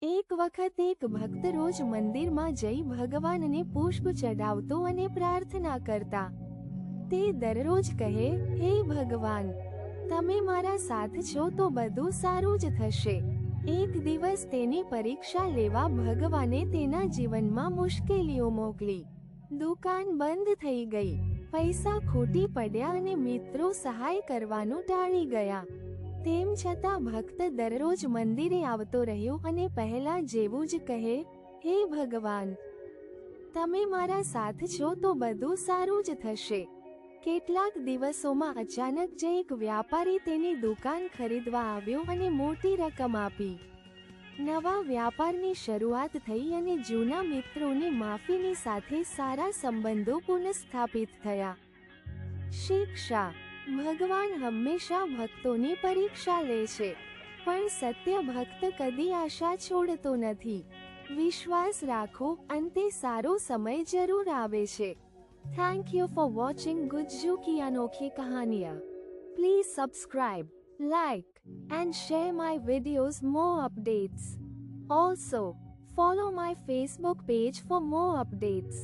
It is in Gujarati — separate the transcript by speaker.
Speaker 1: એક વખત એક ભક્ત રોજ મંદિરમાં જઈ ભગવાનને પુષ્પ ચઢાવતો અને પ્રાર્થના કરતા। તે દરરોજ કહે, હે ભગવાન, તમે મારા સાથ છો તો બધું સારું જ થશે। એક દિવસ તેની પરીક્ષા લેવા ભગવાને તેના જીવનમાં મુશ્કેલીઓ મોકલી। દુકાન બંધ થઈ ગઈ, પૈસા ખૂટી પડ્યા અને મિત્રો સહાય કરવાનું ટાળી ગયા। તેમ છતાં ભક્ત દરરોજ મંદિરે આવતો રહ્યો અને પહેલા જેવું જ કહે, હે ભગવાન, તમે મારા સાથ છો તો બધું સારું જ થશે। કેટલાક દિવસોમાં અચાનક જ એક વ્યાપારી તેની દુકાન ખરીદવા આવ્યો અને મોટી રકમ આપી। નવા વ્યાપારની શરૂઆત થઈ અને જૂના મિત્રોની માફીની સાથે સારા સંબંધો પુનઃસ્થાપિત થયા। શિક્ષા: ભગવાન હંમેશા ભક્તોની પરીક્ષા લે છે, પણ સત્ય ભક્ત કદી આશા છોડતો નથી। વિશ્વાસ રાખો, અંતે સારો સમય જરૂર આવે છે। Thank you for watching Gujju કી અનોખી કહાનિयाँ। Please subscribe, like and share my videos more updates. Also, follow my Facebook page for more updates.